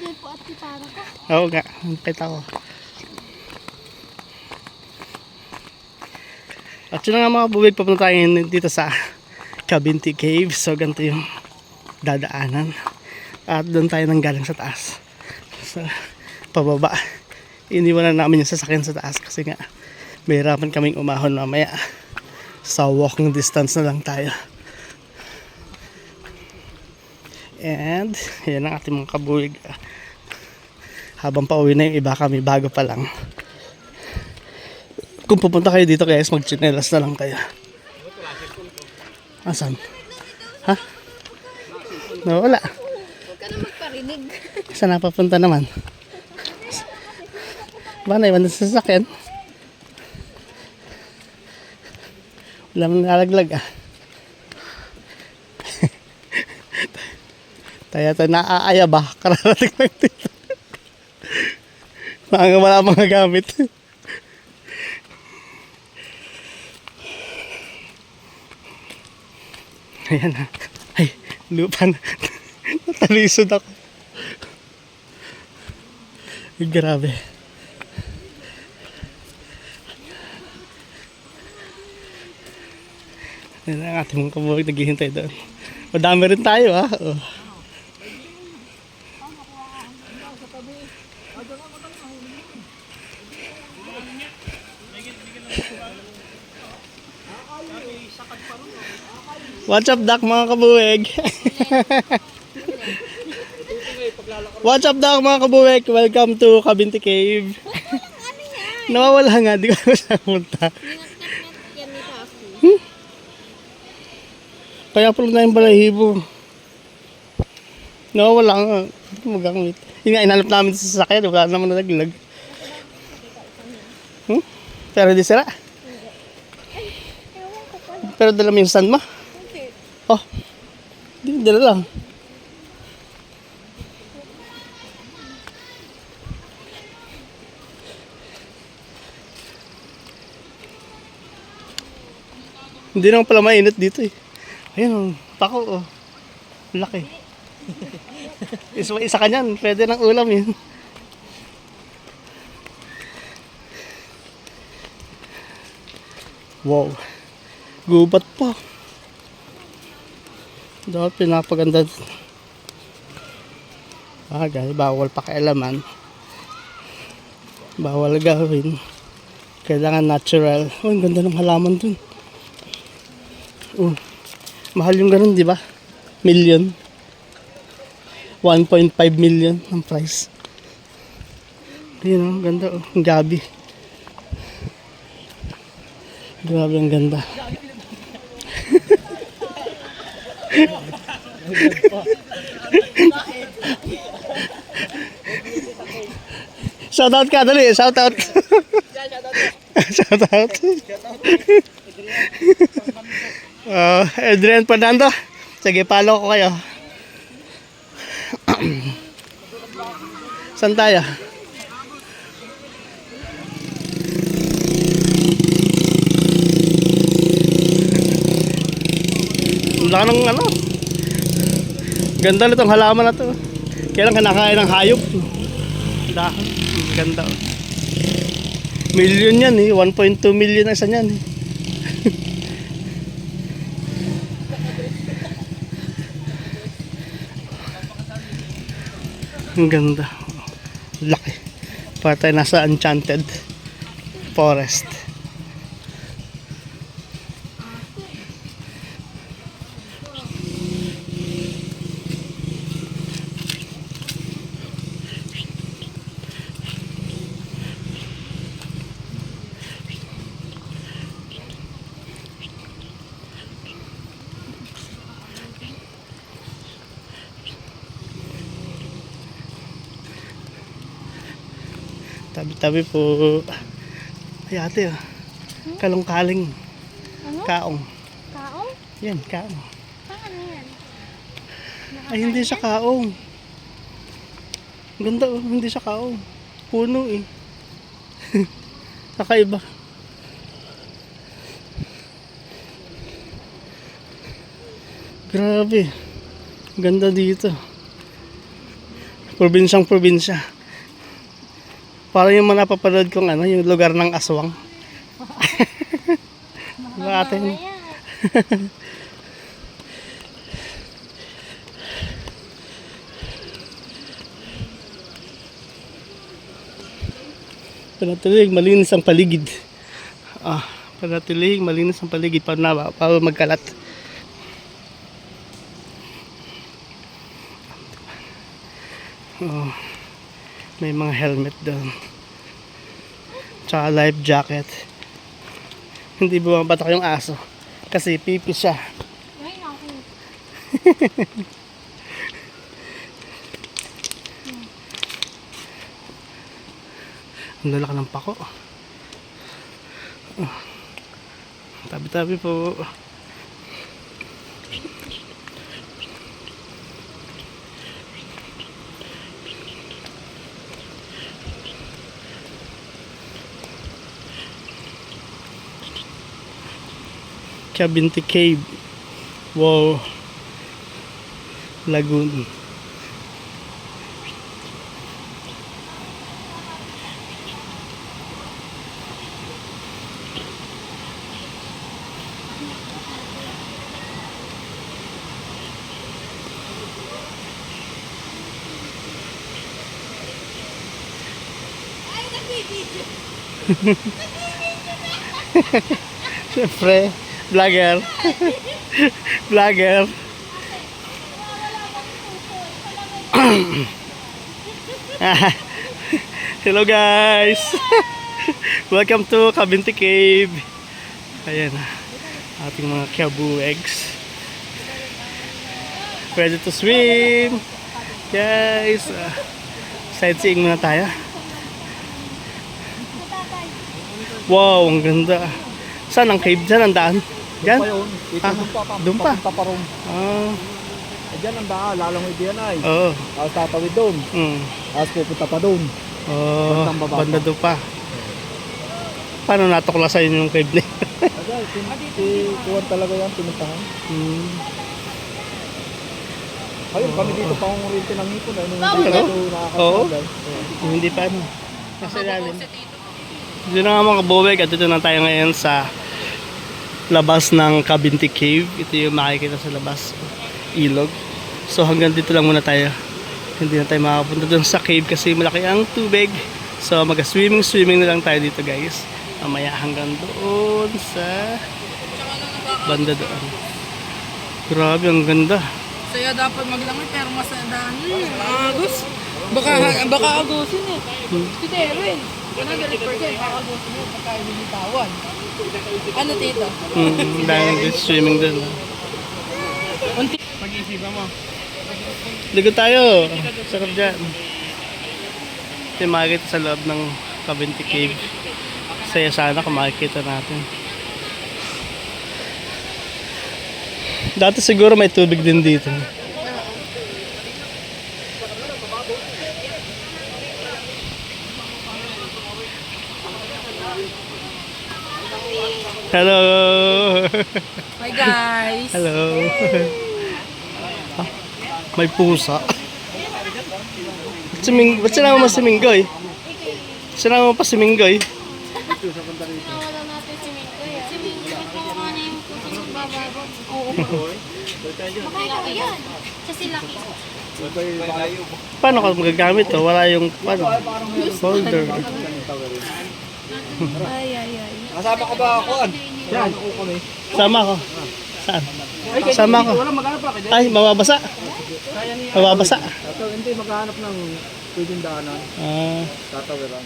din po at para ko. Oo nga, kita ko. At yun na nga mga kabubig, papunta tayo dito sa Cabinti Cave. So ganito yung dadaanan. At doon tayo nang galing sa taas. Sa pababa. Iniwan na namin yung sasakyan sa taas kasi nga mahirapan kaming umahon mamaya. Sa walking distance na lang tayo. And yan ang ating mga kabubig. Habang pauwi na yung iba kami, bago pa lang. Kung pupunta kayo dito guys, mag-chinelas na lang kayo. Asan? Ha? Nawala. Huwag ka na magparinig. Saan napapunta naman? Ba, naiwan sa sasakyan? Wala mong nalaglag ah. Tayo naaaya ba? Kararating lang dito. Wala mga gamit. Ayan na. Ay, lupa na. Natalisod ako. Ay, grabe. Ayan ang ating mga kabuhay naghihintay doon. Madami rin tayo ha. Oh. What's up, Doc, mga kabuwig? What's up, Doc, mga kabuwig? Welcome to Cabinti Cave. Nawawala nga, di ko na punta. Kaya pala na yung balahibo. Nawawala nga. Hindi ko magamit. Yun nga, inalap namin sa sasakyan. Wala naman nalaglag. Pero di sira. Pero dala mo yung stand mo? Oh, di dala lang. Hindi naman pala mainit dito eh. Ayun, pako oh. Laki. Isa ka niyan, pwede ng ulam yun. Wow. Gubat pa. Dapat pinapaganda. Bagay, bawal pakialaman. Bawal gawin. Kailangan natural. Oh, ang ganda ng halaman dun. Oh, mahal yung ganun, di ba? Million. 1.5 million ang price. Ayun, ang ganda oh. Ang gabi. Grabe ang ganda. Shoutout ka, dali. Shoutout. Shoutout. Adrian Fernando. Sige, follow ko kayo. Saan tayo? Wala nang ano. Ganda nitong halaman na to. Kailan kinakain ng hayop. Dahon. Ganda oh. Million yan eh. 1.2 million na isa yan eh. Ang ganda. Laki. Para tayo nasa enchanted forest. Tabi-tabi po. Ay ate oh. Kalong-kaling. Ano? Kaong. Kaong? Yan, kaong. Paano yan? Ay hindi siya kaong. Ganda oh, hindi siya kaong. Puno eh. Kakaiba. Grabe. Ganda dito. Probinsyang probinsya. Parang yung mga napapanood kong ano, yung lugar ng aswang. Diba ate? Mamaya. Panatiling malinis ang paligid. Panatiling malinis ang paligid para magkalat. May mga helmet doon. Tsaka life jacket. Hindi bumabatak yung aso. Kasi pipis siya. Ay, naku. Ang lalaki ng pako. Tabi-tabi po. Cabinti Cave. Wow. Lagoon. Siyempre, vlogger. Vlogger. Hello guys. Welcome to Cabinti Cave. Ayan, ating mga Kiabu eggs. Ready to swim. Guys, sightseeing muna tayo. Wow, ang ganda. Saan ang cave? Saan ang daan? Diyan? Doon pa. Papunta pa ron. Diyan ang daan, lalangoy diyan ay. Oo. Tapos tatawid doon. Tapos pupunta pa doon. Bandang baba Banda pa. doon pa. Paano natuklasan yung cave na yun? Kuwan talaga yan, pinuntahan. Ayun, kami dito pa kong rin tinangipon. Nung hindi Hello? dito Oo. nakakasagay. Hindi pa ano. Nasa ilalim. Dito na nga mga kabubeg at dito na tayo ngayon sa labas ng Cabinti Cave. Ito yung makikita sa labas. Ilog. So hanggang dito lang muna tayo. Hindi na tayo makapunta doon sa cave kasi malaki ang tubig. So mag-swimming na lang tayo dito guys. Mamaya hanggang doon sa banda doon. Grabe, ang ganda. Saya dapat maglangoy pero masadaan. Agos. Baka agusin eh. Si Darren. 100% agusin mo pagka binitawan. Ano tito? Dahil swimming doon. Pag-isipan mo. Ligo tayo. Sarap dyan. Ito yung makikita sa loob ng Cabinti Cave. Saya sana kung makikita natin. Dati siguro may tubig din dito. Hello. Hi guys. Hello. May pusa. Ba't sinama mo si Minggoy? Sinama mo pa si Minggoy? Nawala natin si Minggoy. Si Minggoy, kawawa na yung puso sa bababa. Oo. Makakita yan. Kasi laki. Paano ka magagamit to? Wala yung holder. Ay. Kasama ko ba ako? Yan, ako kami. Sama ko. Saan? Sama ko. Wala maghanap pa kayo. Ay, mababasa. Mababasa. Hindi, maghanap ng pwedeng daanan. Ah. Tatawiran.